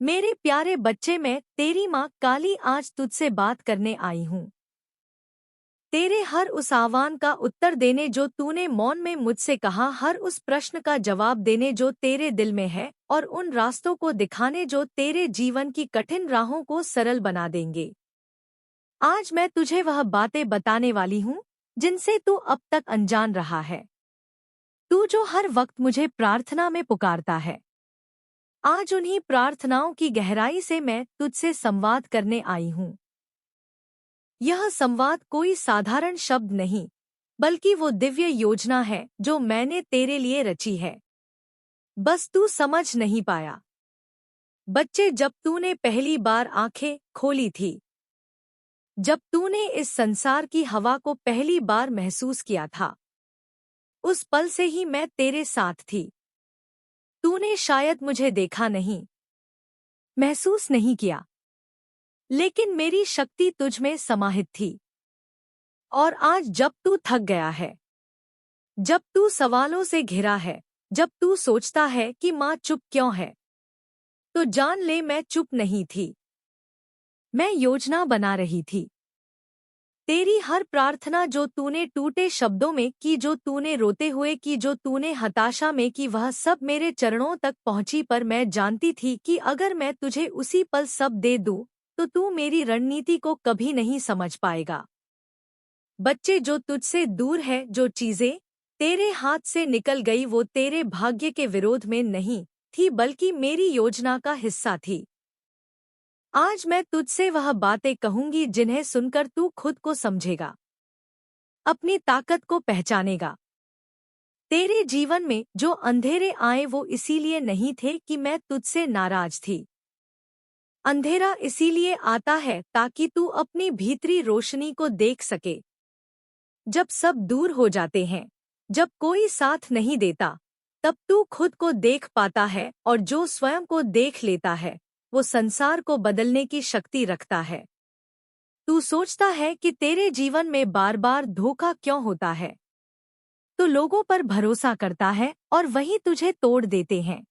मेरे प्यारे बच्चे, मैं तेरी माँ काली आज तुझसे बात करने आई हूँ। तेरे हर उस आह्वान का उत्तर देने जो तूने मौन में मुझसे कहा, हर उस प्रश्न का जवाब देने जो तेरे दिल में है, और उन रास्तों को दिखाने जो तेरे जीवन की कठिन राहों को सरल बना देंगे। आज मैं तुझे वह बातें बताने वाली हूँ जिनसे तू अब तक अनजान रहा है। तू जो हर वक्त मुझे प्रार्थना में पुकारता है, आज उन्हीं प्रार्थनाओं की गहराई से मैं तुझसे संवाद करने आई हूँ। यह संवाद कोई साधारण शब्द नहीं, बल्कि वो दिव्य योजना है जो मैंने तेरे लिए रची है। बस तू समझ नहीं पाया। बच्चे, जब तूने पहली बार आंखें खोली थी, जब तूने इस संसार की हवा को पहली बार महसूस किया था, उस पल से ही मैं तेरे साथ थी। तूने शायद मुझे देखा नहीं, महसूस नहीं किया, लेकिन मेरी शक्ति तुझ में समाहित थी। और आज जब तू थक गया है, जब तू सवालों से घिरा है, जब तू सोचता है कि माँ चुप क्यों है, तो जान ले, मैं चुप नहीं थी। मैं योजना बना रही थी। तेरी हर प्रार्थना जो तूने टूटे शब्दों में की, जो तूने रोते हुए की, जो तूने हताशा में की, वह सब मेरे चरणों तक पहुंची। पर मैं जानती थी कि अगर मैं तुझे उसी पल सब दे दूं, तो तू मेरी रणनीति को कभी नहीं समझ पाएगा। बच्चे, जो तुझसे दूर है, जो चीजें तेरे हाथ से निकल गई, वो तेरे भाग्य के विरोध में नहीं थी, बल्कि मेरी योजना का हिस्सा थी। आज मैं तुझसे वह बातें कहूंगी जिन्हें सुनकर तू खुद को समझेगा, अपनी ताकत को पहचानेगा। तेरे जीवन में जो अंधेरे आए वो इसीलिए नहीं थे कि मैं तुझसे नाराज थी। अंधेरा इसीलिए आता है ताकि तू अपनी भीतरी रोशनी को देख सके। जब सब दूर हो जाते हैं, जब कोई साथ नहीं देता, तब तू खुद को देख पाता है, और जो स्वयं को देख लेता है, वो संसार को बदलने की शक्ति रखता है। तू सोचता है कि तेरे जीवन में बार बार धोखा क्यों होता है। तू लोगों पर भरोसा करता है और वही तुझे तोड़ देते हैं।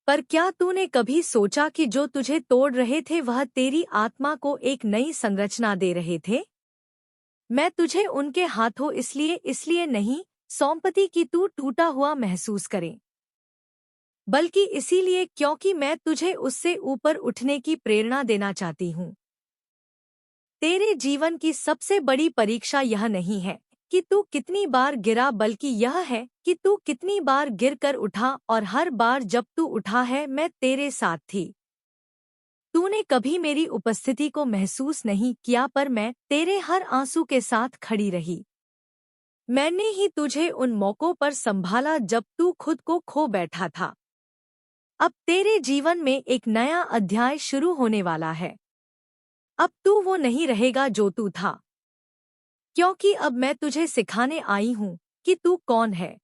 पर क्या तूने कभी सोचा कि जो तुझे तोड़ रहे थे वह तेरी आत्मा को एक नई संरचना दे रहे थे? मैं तुझे उनके हाथों इसलिए नहीं सौंपती कि तू टूटा हुआ महसूस करे, बल्कि इसीलिए क्योंकि मैं तुझे उससे ऊपर उठने की प्रेरणा देना चाहती हूँ। तेरे जीवन की सबसे बड़ी परीक्षा यह नहीं है कि तू कितनी बार गिरा, बल्कि यह है कि तू कितनी बार गिरकर उठा, और हर बार जब तू उठा है, मैं तेरे साथ थी। तूने कभी मेरी उपस्थिति को महसूस नहीं किया, पर मैं तेरे हर आंसू के साथ खड़ी रही। मैंने ही तुझे उन मौकों पर संभाला जब तू खुद को खो बैठा था। अब तेरे जीवन में एक नया अध्याय शुरू होने वाला है। अब तू वो नहीं रहेगा जो तू था, क्योंकि अब मैं तुझे सिखाने आई हूँ कि तू कौन है।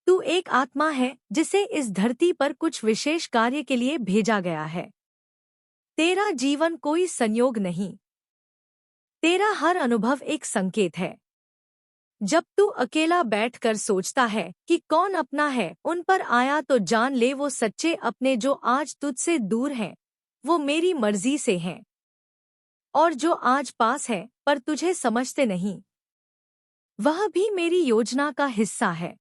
तू एक आत्मा है जिसे इस धरती पर कुछ विशेष कार्य के लिए भेजा गया है। तेरा जीवन कोई संयोग नहीं, तेरा हर अनुभव एक संकेत है। जब तू अकेला बैठकर सोचता है कि कौन अपना है उन पर आया, तो जान ले, वो सच्चे अपने जो आज तुझसे दूर हैं, वो मेरी मर्जी से हैं। और जो आज पास है पर तुझे समझते नहीं, वह भी मेरी योजना का हिस्सा है।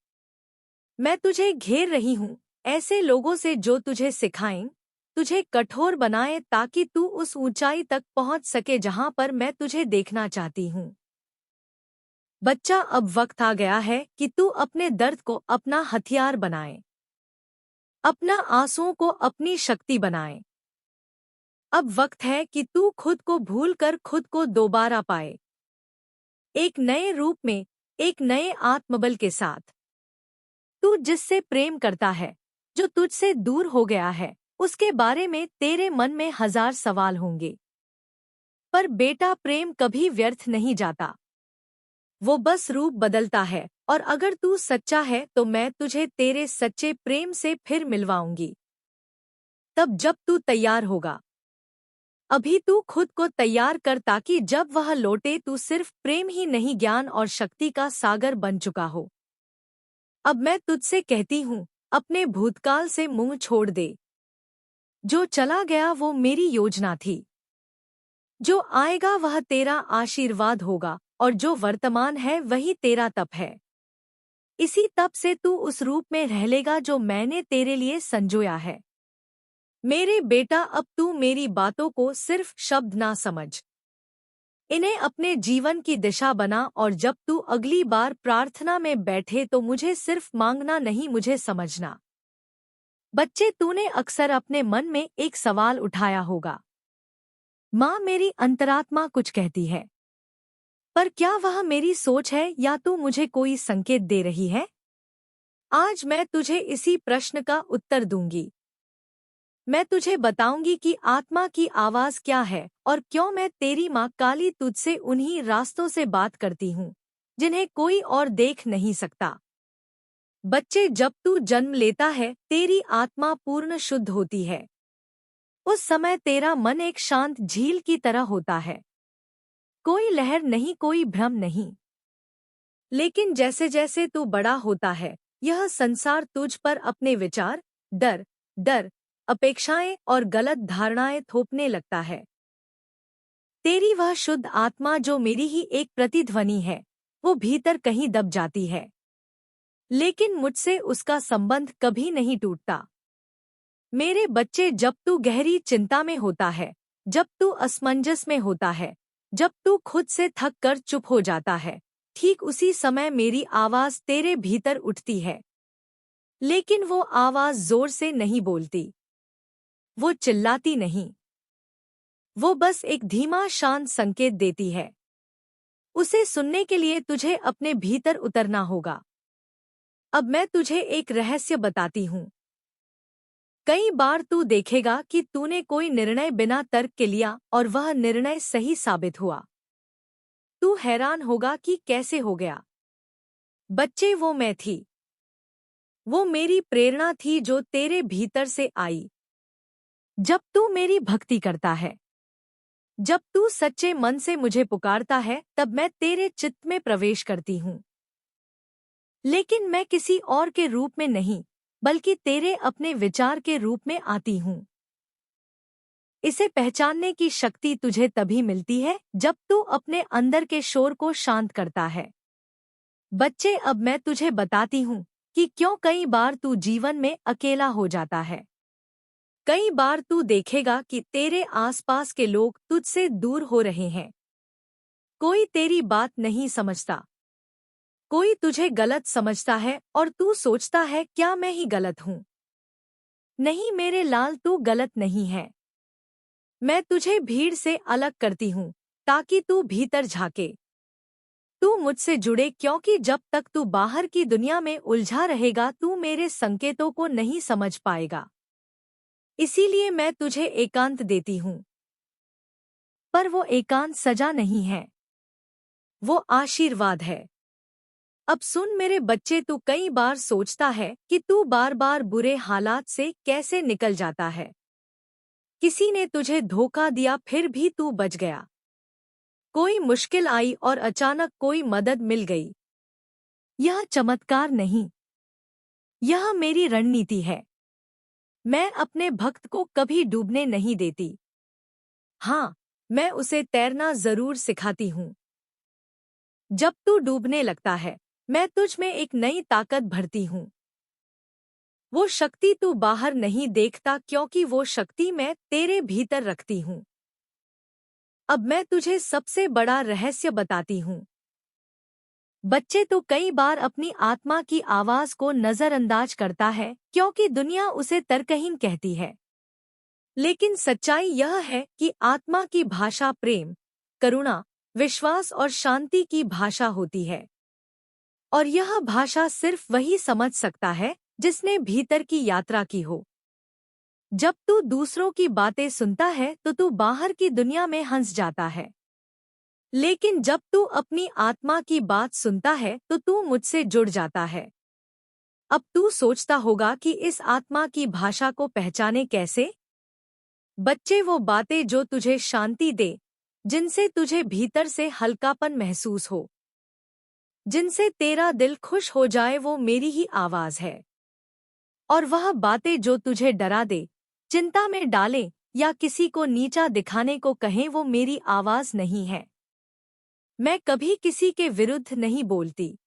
मैं तुझे घेर रही हूँ ऐसे लोगों से जो तुझे सिखाएं, तुझे कठोर बनाएं, ताकि तू उस ऊंचाई तक पहुंच सके जहां पर मैं तुझे देखना चाहती हूँ। बच्चा, अब वक्त आ गया है कि तू अपने दर्द को अपना हथियार बनाए, अपना आंसुओं को अपनी शक्ति बनाए। अब वक्त है कि तू खुद को भूलकर खुद को दोबारा पाए, एक नए रूप में, एक नए आत्मबल के साथ। तू जिससे प्रेम करता है, जो तुझसे दूर हो गया है, उसके बारे में तेरे मन में हजार सवाल होंगे। पर बेटा, प्रेम कभी व्यर्थ नहीं जाता, वो बस रूप बदलता है। और अगर तू सच्चा है तो मैं तुझे तेरे सच्चे प्रेम से फिर मिलवाऊंगी, तब जब तू तैयार होगा। अभी तू खुद को तैयार कर, ताकि जब वह लौटे तू सिर्फ प्रेम ही नहीं, ज्ञान और शक्ति का सागर बन चुका हो। अब मैं तुझसे कहती हूँ, अपने भूतकाल से मुंह छोड़ दे। जो चला गया वो मेरी योजना थी। जो आएगा वह तेरा आशीर्वाद होगा और जो वर्तमान है वही तेरा तप है। इसी तप से तू उस रूप में रह लेगा जो मैंने तेरे लिए संजोया है। मेरे बेटा, अब तू मेरी बातों को सिर्फ शब्द ना समझ, इन्हें अपने जीवन की दिशा बना। और जब तू अगली बार प्रार्थना में बैठे तो मुझे सिर्फ मांगना नहीं, मुझे समझना। बच्चे, तूने अक्सर अपने मन में एक सवाल उठाया होगा, माँ मेरी अंतरात्मा कुछ कहती है, पर क्या वह मेरी सोच है या तू मुझे कोई संकेत दे रही है? आज मैं तुझे इसी प्रश्न का उत्तर दूंगी। मैं तुझे बताऊंगी कि आत्मा की आवाज क्या है और क्यों मैं तेरी माँ काली तुझसे उन्हीं रास्तों से बात करती हूँ जिन्हें कोई और देख नहीं सकता। बच्चे, जब तू जन्म लेता है तेरी आत्मा पूर्ण शुद्ध होती है। उस समय तेरा मन एक शांत झील की तरह होता है, कोई लहर नहीं, कोई भ्रम नहीं। लेकिन जैसे जैसे तू बड़ा होता है यह संसार तुझ पर अपने विचार, डर, अपेक्षाएं और गलत धारणाएं थोपने लगता है। तेरी वह शुद्ध आत्मा जो मेरी ही एक प्रतिध्वनि है, वो भीतर कहीं दब जाती है, लेकिन मुझसे उसका संबंध कभी नहीं टूटता। मेरे बच्चे, जब तू गहरी चिंता में होता है, जब तू असमंजस में होता है, जब तू खुद से थक कर चुप हो जाता है, ठीक उसी समय मेरी आवाज तेरे भीतर उठती है। लेकिन वो आवाज जोर से नहीं बोलती, वो चिल्लाती नहीं, वो बस एक धीमा शांत संकेत देती है। उसे सुनने के लिए तुझे अपने भीतर उतरना होगा। अब मैं तुझे एक रहस्य बताती हूँ। कई बार तू देखेगा कि तूने कोई निर्णय बिना तर्क के लिया और वह निर्णय सही साबित हुआ। तू हैरान होगा कि कैसे हो गया। बच्चे, वो मैं थी, वो मेरी प्रेरणा थी जो तेरे भीतर से आई। जब तू मेरी भक्ति करता है, जब तू सच्चे मन से मुझे पुकारता है, तब मैं तेरे चित्त में प्रवेश करती हूँ। लेकिन मैं किसी और के रूप में नहीं, बल्कि तेरे अपने विचार के रूप में आती हूँ। इसे पहचानने की शक्ति तुझे तभी मिलती है जब तू अपने अंदर के शोर को शांत करता है। बच्चे, अब मैं तुझे बताती हूँ कि क्यों कई बार तू जीवन में अकेला हो जाता है। कई बार तू देखेगा कि तेरे आसपास के लोग तुझसे दूर हो रहे हैं। कोई तेरी बात नहीं समझता, कोई तुझे गलत समझता है और तू सोचता है, क्या मैं ही गलत हूँ? नहीं मेरे लाल, तू गलत नहीं है। मैं तुझे भीड़ से अलग करती हूँ ताकि तू भीतर झाके, तू मुझसे जुड़े, क्योंकि जब तक तू बाहर की दुनिया में उलझा रहेगा तू मेरे संकेतों को नहीं समझ पाएगा। इसीलिए मैं तुझे एकांत देती हूँ, पर वो एकांत सजा नहीं है, वो आशीर्वाद है। अब सुन मेरे बच्चे, तू कई बार सोचता है कि तू बार बार बुरे हालात से कैसे निकल जाता है। किसी ने तुझे धोखा दिया फिर भी तू बच गया। कोई मुश्किल आई और अचानक कोई मदद मिल गई। यह चमत्कार नहीं, यह मेरी रणनीति है। मैं अपने भक्त को कभी डूबने नहीं देती। हाँ, मैं उसे तैरना जरूर सिखाती हूँ। जब तू डूबने लगता है मैं तुझ में एक नई ताकत भरती हूँ। वो शक्ति तू बाहर नहीं देखता, क्योंकि वो शक्ति मैं तेरे भीतर रखती हूँ। अब मैं तुझे सबसे बड़ा रहस्य बताती हूँ। बच्चे, तो कई बार अपनी आत्मा की आवाज को नजरअंदाज करता है क्योंकि दुनिया उसे तर्कहीन कहती है। लेकिन सच्चाई यह है कि आत्मा की भाषा प्रेम, करुणा, विश्वास और शांति की भाषा होती है। और यह भाषा सिर्फ वही समझ सकता है जिसने भीतर की यात्रा की हो। जब तू दूसरों की बातें सुनता है तो तू बाहर की दुनिया में हंस जाता है, लेकिन जब तू अपनी आत्मा की बात सुनता है तो तू मुझसे जुड़ जाता है। अब तू सोचता होगा कि इस आत्मा की भाषा को पहचाने कैसे? बच्चे, वो बातें जो तुझे शांति दे, जिनसे तुझे भीतर से हल्कापन महसूस हो, जिनसे तेरा दिल खुश हो जाए, वो मेरी ही आवाज है। और वह बातें जो तुझे डरा दे, चिंता में डालें या किसी को नीचा दिखाने को कहें, वो मेरी आवाज नहीं है। मैं कभी किसी के विरुद्ध नहीं बोलती।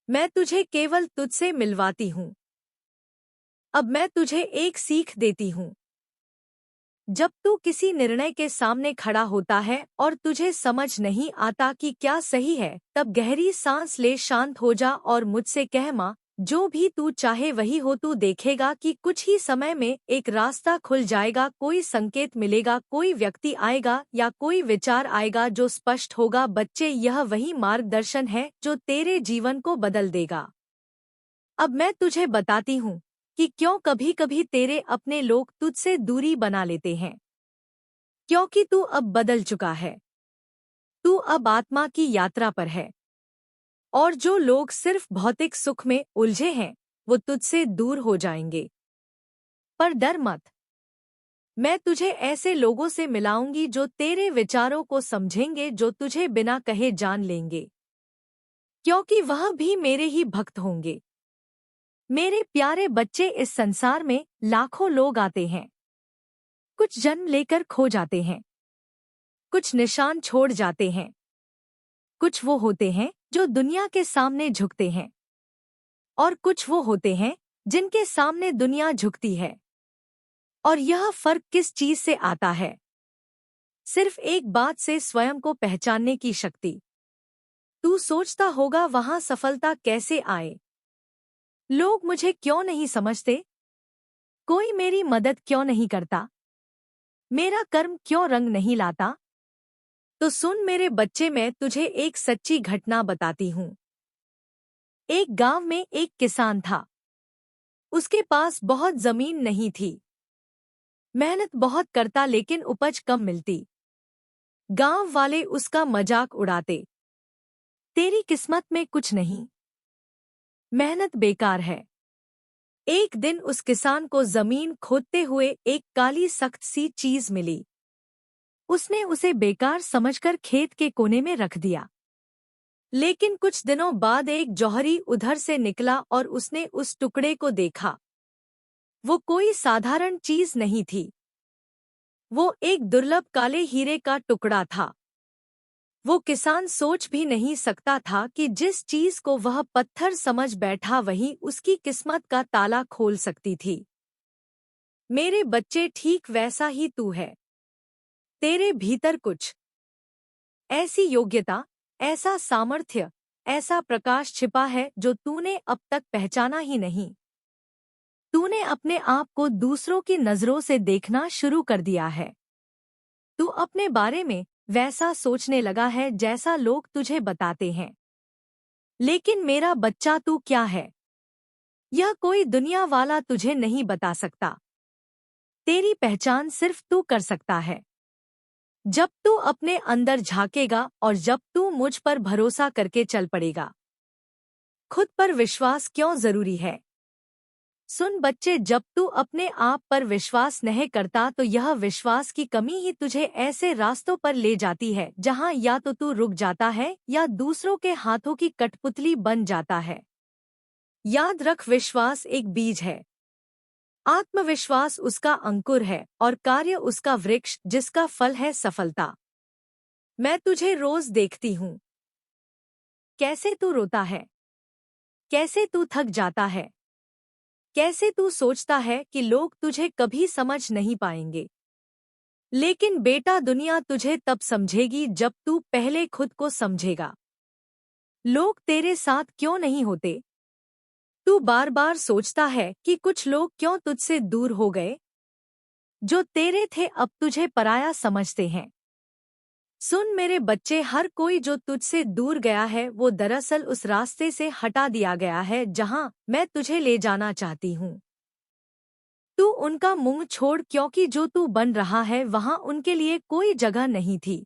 मैं तुझे केवल तुझसे मिलवाती हूँ। अब मैं तुझे एक सीख देती हूँ। जब तू किसी निर्णय के सामने खड़ा होता है और तुझे समझ नहीं आता कि क्या सही है, तब गहरी सांस ले, शांत हो जा और मुझसे कह, माँ, जो भी तू चाहे वही हो। तू देखेगा कि कुछ ही समय में एक रास्ता खुल जाएगा, कोई संकेत मिलेगा, कोई व्यक्ति आएगा या कोई विचार आएगा जो स्पष्ट होगा। बच्चे, यह वही मार्गदर्शन है जो तेरे जीवन को बदल देगा। अब मैं तुझे बताती हूँ कि क्यों कभी कभी तेरे अपने लोग तुझसे दूरी बना लेते हैं। क्योंकि तू अब बदल चुका है। तू अब आत्मा की यात्रा पर है। और जो लोग सिर्फ भौतिक सुख में उलझे हैं, वो तुझसे दूर हो जाएंगे। पर डर मत। मैं तुझे ऐसे लोगों से मिलाऊंगी जो तेरे विचारों को समझेंगे, जो तुझे बिना कहे जान लेंगे, क्योंकि वह भी मेरे ही भक्त होंगे। मेरे प्यारे बच्चे, इस संसार में लाखों लोग आते हैं। कुछ जन्म लेकर खो जाते हैं, कुछ निशान छोड़ जाते हैं। कुछ वो होते हैं जो दुनिया के सामने झुकते हैं, और कुछ वो होते हैं जिनके सामने दुनिया झुकती है। और यह फर्क किस चीज से आता है? सिर्फ एक बात से, स्वयं को पहचानने की शक्ति। तू सोचता होगा, वहां सफलता कैसे आए? लोग मुझे क्यों नहीं समझते? कोई मेरी मदद क्यों नहीं करता? मेरा कर्म क्यों रंग नहीं लाता? तो सुन मेरे बच्चे, मैं तुझे एक सच्ची घटना बताती हूँ। एक गांव में एक किसान था। उसके पास बहुत जमीन नहीं थी। मेहनत बहुत करता लेकिन उपज कम मिलती। गांव वाले उसका मजाक उड़ाते, तेरी किस्मत में कुछ नहीं, मेहनत बेकार है। एक दिन उस किसान को जमीन खोदते हुए एक काली सख्त सी चीज मिली। उसने उसे बेकार समझकर खेत के कोने में रख दिया। लेकिन कुछ दिनों बाद एक जौहरी उधर से निकला और उसने उस टुकड़े को देखा। वो कोई साधारण चीज नहीं थी। वो एक दुर्लभ काले हीरे का टुकड़ा था। वो किसान सोच भी नहीं सकता था कि जिस चीज को वह पत्थर समझ बैठा, वही उसकी किस्मत का ताला खोल सकती थी। मेरे बच्चे, ठीक वैसा ही तू है। तेरे भीतर कुछ ऐसी योग्यता, ऐसा सामर्थ्य, ऐसा प्रकाश छिपा है जो तूने अब तक पहचाना ही नहीं। तूने अपने आप को दूसरों की नजरों से देखना शुरू कर दिया है। तू अपने बारे में वैसा सोचने लगा है जैसा लोग तुझे बताते हैं। लेकिन मेरा बच्चा, तू क्या है, यह कोई दुनिया वाला तुझे नहीं बता सकता। तेरी पहचान सिर्फ तू कर सकता है। जब तू अपने अंदर झांकेगा और जब तू मुझ पर भरोसा करके चल पड़ेगा। खुद पर विश्वास क्यों जरूरी है? सुन बच्चे, जब तू अपने आप पर विश्वास नहीं करता तो यह विश्वास की कमी ही तुझे ऐसे रास्तों पर ले जाती है जहां या तो तू रुक जाता है या दूसरों के हाथों की कठपुतली बन जाता है। याद रख, विश्वास एक बीज है, आत्मविश्वास उसका अंकुर है और कार्य उसका वृक्ष जिसका फल है सफलता। मैं तुझे रोज देखती हूँ, कैसे तू रोता है, कैसे तू थक जाता है, कैसे तू सोचता है कि लोग तुझे कभी समझ नहीं पाएंगे। लेकिन बेटा, दुनिया तुझे तब समझेगी जब तू पहले खुद को समझेगा। लोग तेरे साथ क्यों नहीं होते? तू बार बार सोचता है कि कुछ लोग क्यों तुझसे दूर हो गए? जो तेरे थे अब तुझे पराया समझते हैं। सुन मेरे बच्चे, हर कोई जो तुझसे दूर गया है वो दरअसल उस रास्ते से हटा दिया गया है जहां मैं तुझे ले जाना चाहती हूँ। तू उनका मुंह छोड़, क्योंकि जो तू बन रहा है वहां उनके लिए कोई जगह नहीं थी।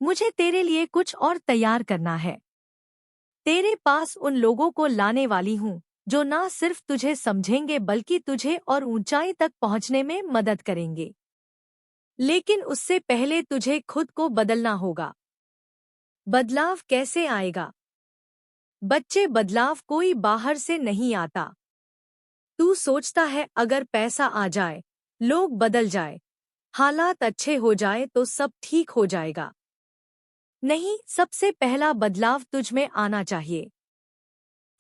मुझे तेरे लिए कुछ और तैयार करना है। तेरे पास उन लोगों को लाने वाली हूँ जो ना सिर्फ तुझे समझेंगे बल्कि तुझे और ऊंचाई तक पहुंचने में मदद करेंगे। लेकिन उससे पहले तुझे खुद को बदलना होगा। बदलाव कैसे आएगा? बच्चे, बदलाव कोई बाहर से नहीं आता। तू सोचता है अगर पैसा आ जाए, लोग बदल जाए, हालात अच्छे हो जाए तो सब ठीक हो जाएगा। नहीं, सबसे पहला बदलाव तुझ में आना चाहिए।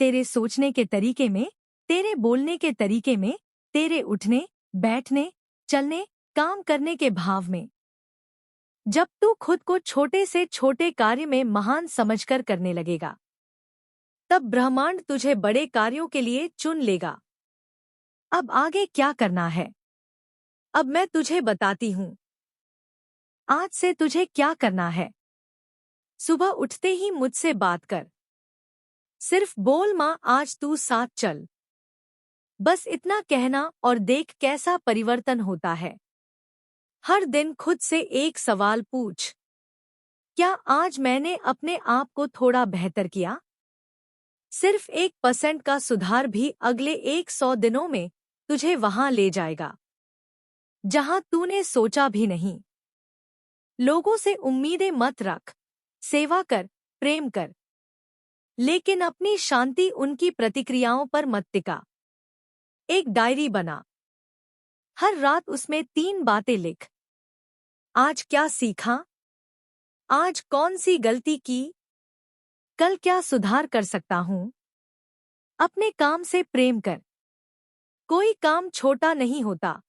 तेरे सोचने के तरीके में, तेरे बोलने के तरीके में, तेरे उठने, बैठने, चलने, काम करने के भाव में। जब तू खुद को छोटे से छोटे कार्य में महान समझकर करने लगेगा, तब ब्रह्मांड तुझे बड़े कार्यों के लिए चुन लेगा। अब आगे क्या करना है, अब मैं तुझे बताती हूँ। आज से तुझे क्या करना है? सुबह उठते ही मुझसे बात कर। सिर्फ बोल, माँ आज तू साथ चल। बस इतना कहना और देख कैसा परिवर्तन होता है। हर दिन खुद से एक सवाल पूछ, क्या आज मैंने अपने आप को थोड़ा बेहतर किया? सिर्फ 1% का सुधार भी अगले 100 दिनों में तुझे वहां ले जाएगा जहां तूने सोचा भी नहीं। लोगों से उम्मीदें मत रख, सेवा कर, प्रेम कर, लेकिन अपनी शांति उनकी प्रतिक्रियाओं पर मत टिका। एक डायरी बना, हर रात उसमें 3 बातें लिख। आज क्या सीखा? आज कौन सी गलती की? कल क्या सुधार कर सकता हूँ? अपने काम से प्रेम कर। कोई काम छोटा नहीं होता।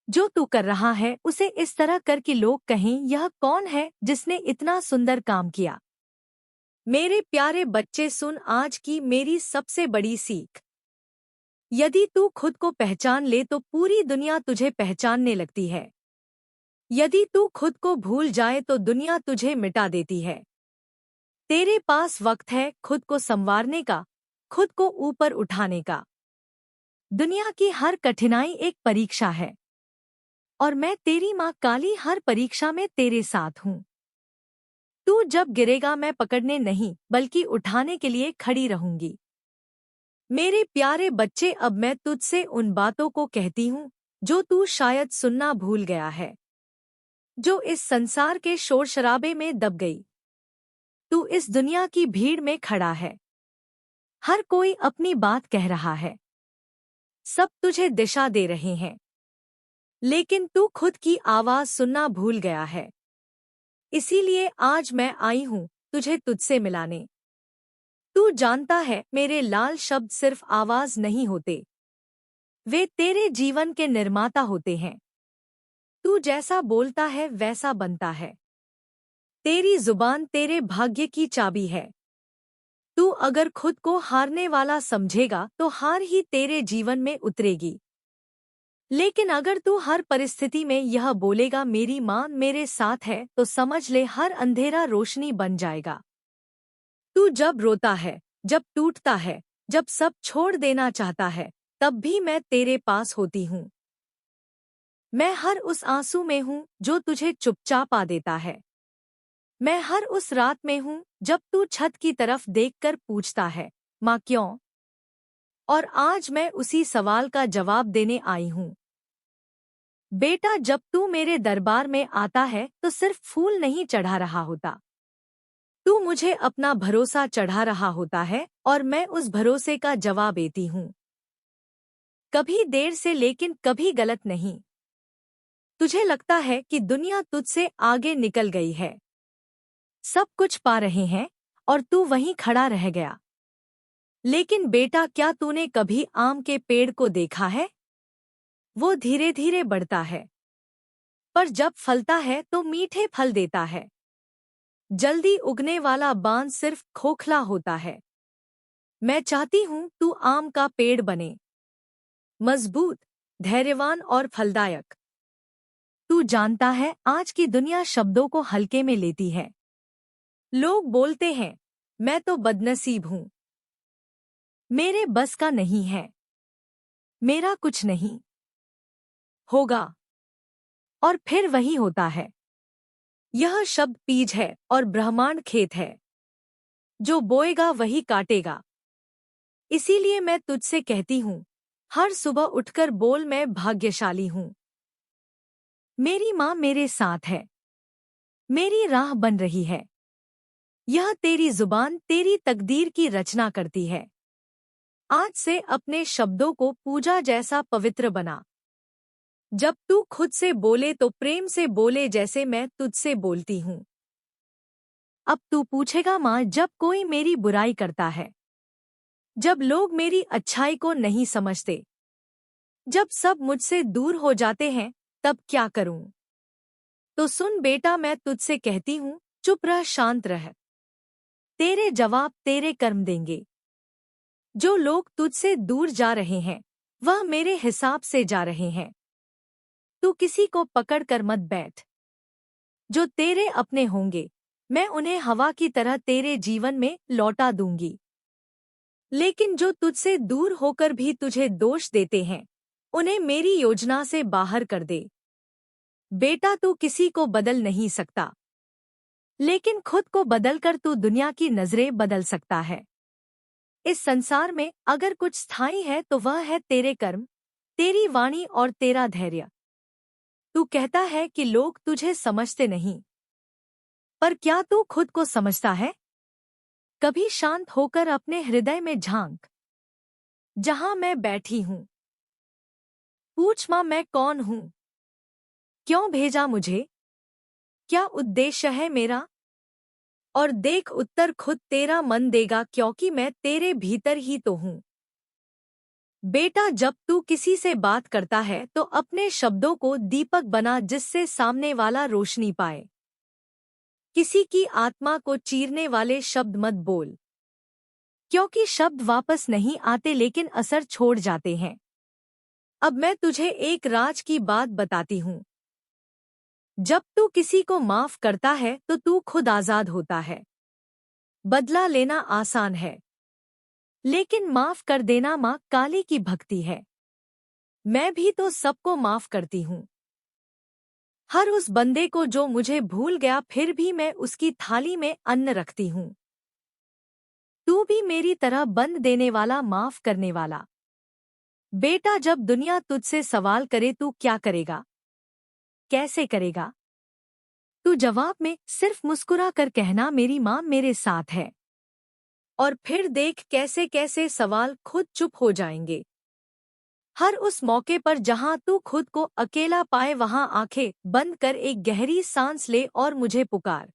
जो तू कर रहा है उसे इस तरह कर कि लोग कहें, यह कौन है जिसने इतना सुंदर काम किया। मेरे प्यारे बच्चे, सुन आज की मेरी सबसे बड़ी सीख। यदि तू खुद को पहचान ले तो पूरी दुनिया तुझे पहचानने लगती है। यदि तू खुद को भूल जाए तो दुनिया तुझे मिटा देती है। तेरे पास वक्त है खुद को संवारने का, खुद को ऊपर उठाने का। दुनिया की हर कठिनाई एक परीक्षा है, और मैं तेरी माँ काली हर परीक्षा में तेरे साथ हूँ। तू जब गिरेगा मैं पकड़ने नहीं बल्कि उठाने के लिए खड़ी रहूंगी। मेरे प्यारे बच्चे, अब मैं तुझसे उन बातों को कहती हूँ जो तू शायद सुनना भूल गया है, जो इस संसार के शोर शराबे में दब गई। तू इस दुनिया की भीड़ में खड़ा है, हर कोई अपनी बात कह रहा है, सब तुझे दिशा दे रहे हैं, लेकिन तू खुद की आवाज सुनना भूल गया है। इसीलिए आज मैं आई हूँ तुझे तुझसे मिलाने। तू जानता है मेरे लाल शब्द सिर्फ आवाज नहीं होते, वे तेरे जीवन के निर्माता होते हैं। तू जैसा बोलता है वैसा बनता है। तेरी जुबान तेरे भाग्य की चाबी है। तू अगर खुद को हारने वाला समझेगा तो हार ही तेरे जीवन में उतरेगी। लेकिन अगर तू हर परिस्थिति में यह बोलेगा, मेरी माँ मेरे साथ है, तो समझ ले हर अंधेरा रोशनी बन जाएगा। तू जब रोता है, जब टूटता है, जब सब छोड़ देना चाहता है, तब भी मैं तेरे पास होती हूँ। मैं हर उस आंसू में हूँ जो तुझे चुपचाप आ देता है। मैं हर उस रात में हूँ जब तू छत की तरफ देखकर पूछता है, माँ क्यों? और आज मैं उसी सवाल का जवाब देने आई हूँ। बेटा, जब तू मेरे दरबार में आता है तो सिर्फ फूल नहीं चढ़ा रहा होता, तू मुझे अपना भरोसा चढ़ा रहा होता है, और मैं उस भरोसे का जवाब देती हूँ। कभी देर से लेकिन कभी गलत नहीं। तुझे लगता है कि दुनिया तुझसे आगे निकल गई है, सब कुछ पा रहे हैं, और तू वहीं खड़ा रह गया। लेकिन बेटा, क्या तूने कभी आम के पेड़ को देखा है? वो धीरे धीरे बढ़ता है, पर जब फलता है तो मीठे फल देता है। जल्दी उगने वाला बांस सिर्फ खोखला होता है। मैं चाहती हूँ तू आम का पेड़ बने, मजबूत, धैर्यवान और फलदायक। तू जानता है आज की दुनिया शब्दों को हल्के में लेती है। लोग बोलते हैं, मैं तो बदनसीब हूँ, मेरे बस का नहीं है, मेरा कुछ नहीं होगा, और फिर वही होता है। यह शब्द बीज है और ब्रह्मांड खेत है, जो बोएगा वही काटेगा। इसीलिए मैं तुझसे कहती हूँ, हर सुबह उठकर बोल, मैं भाग्यशाली हूँ। मेरी माँ मेरे साथ है, मेरी राह बन रही है। यह तेरी जुबान तेरी तकदीर की रचना करती है। आज से अपने शब्दों को पूजा जैसा पवित्र बना। जब तू खुद से बोले तो प्रेम से बोले, जैसे मैं तुझसे बोलती हूँ। अब तू पूछेगा माँ, जब कोई मेरी बुराई करता है, जब लोग मेरी अच्छाई को नहीं समझते, जब सब मुझसे दूर हो जाते हैं, तब क्या करूं? तो सुन बेटा, मैं तुझसे कहती हूँ, चुप रह, शांत रह। तेरे जवाब तेरे कर्म देंगे। जो लोग तुझसे दूर जा रहे हैं, वह मेरे हिसाब से जा रहे हैं। तू किसी को पकड़ कर मत बैठ। जो तेरे अपने होंगे, मैं उन्हें हवा की तरह तेरे जीवन में लौटा दूंगी। लेकिन जो तुझसे दूर होकर भी तुझे दोष देते हैं, उन्हें मेरी योजना से बाहर कर दे। बेटा, तू किसी को बदल नहीं सकता, लेकिन खुद को बदलकर तू दुनिया की नजरें बदल सकता है। इस संसार में अगर कुछ स्थायी है तो वह है तेरे कर्म, तेरी वाणी और तेरा धैर्य। तू कहता है कि लोग तुझे समझते नहीं, पर क्या तू खुद को समझता है? कभी शांत होकर अपने हृदय में झांक। जहां मैं बैठी हूं, पूछ मां, मैं कौन हूं? क्यों भेजा मुझे? क्या उद्देश्य है मेरा? और देख, उत्तर खुद तेरा मन देगा, क्योंकि मैं तेरे भीतर ही तो हूं। बेटा, जब तू किसी से बात करता है तो अपने शब्दों को दीपक बना, जिससे सामने वाला रोशनी पाए। किसी की आत्मा को चीरने वाले शब्द मत बोल, क्योंकि शब्द वापस नहीं आते, लेकिन असर छोड़ जाते हैं। अब मैं तुझे एक राज की बात बताती हूँ। जब तू किसी को माफ करता है तो तू खुद आजाद होता है। बदला लेना आसान है, लेकिन माफ कर देना माँ काली की भक्ति है। मैं भी तो सबको माफ करती हूँ, हर उस बंदे को जो मुझे भूल गया, फिर भी मैं उसकी थाली में अन्न रखती हूँ। तू भी मेरी तरह बंद देने वाला, माफ करने वाला। बेटा, जब दुनिया तुझसे सवाल करे तू क्या करेगा, कैसे करेगा, तू जवाब में सिर्फ मुस्कुरा कर कहना, मेरी माँ मेरे साथ है। और फिर देख कैसे कैसे सवाल खुद चुप हो जाएंगे। हर उस मौके पर जहां तू खुद को अकेला पाए, वहां आंखें बंद कर एक गहरी सांस ले और मुझे पुकार।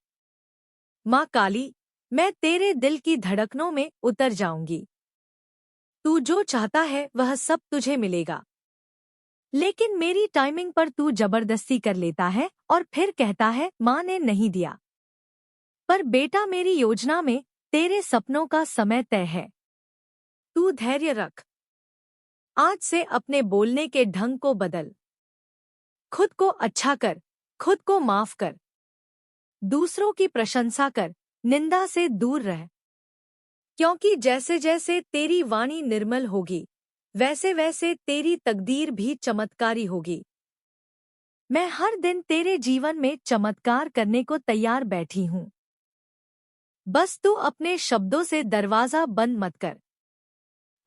माँ काली, मैं तेरे दिल की धड़कनों में उतर जाऊंगी। तू जो चाहता है वह सब तुझे मिलेगा, लेकिन मेरी टाइमिंग पर तू जबरदस्ती कर लेता है और फिर कहता है माँ ने नहीं दिया। पर बेटा, मेरी योजना में तेरे सपनों का समय तय है। तू धैर्य रख। आज से अपने बोलने के ढंग को बदल। खुद को अच्छा कर, खुद को माफ कर। दूसरों की प्रशंसा कर, निंदा से दूर रह। क्योंकि जैसे जैसे तेरी वाणी निर्मल होगी, वैसे वैसे तेरी तकदीर भी चमत्कारी होगी। मैं हर दिन तेरे जीवन में चमत्कार करने को तैयार बैठी हूँ। बस तू अपने शब्दों से दरवाजा बंद मत कर।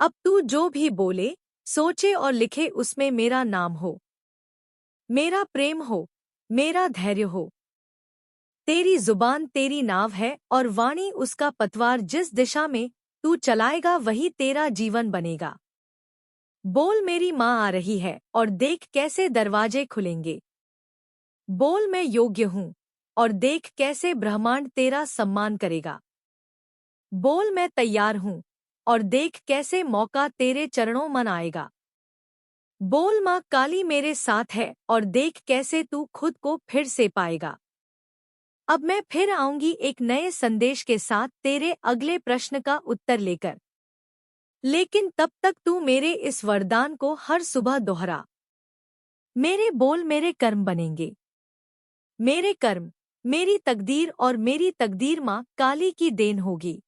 अब तू जो भी बोले, सोचे और लिखे, उसमें मेरा नाम हो, मेरा प्रेम हो, मेरा धैर्य हो। तेरी जुबान तेरी नाव है और वाणी उसका पतवार। जिस दिशा में तू चलाएगा वही तेरा जीवन बनेगा। बोल, मेरी माँ आ रही है, और देख कैसे दरवाजे खुलेंगे। बोल, मैं योग्य हूँ, और देख कैसे ब्रह्मांड तेरा सम्मान करेगा। बोल, मैं तैयार हूँ, और देख कैसे मौका तेरे चरणों मन आएगा। बोल, माँ काली मेरे साथ है, और देख कैसे तू खुद को फिर से पाएगा। अब मैं फिर आऊंगी एक नए संदेश के साथ, तेरे अगले प्रश्न का उत्तर लेकर। लेकिन तब तक तू मेरे इस वरदान को हर सुबह दोहरा। मेरे बोल मेरे कर्म बनेंगे। मेरे कर्म मेरी तकदीर, और मेरी तकदीर माँ काली की देन होगी।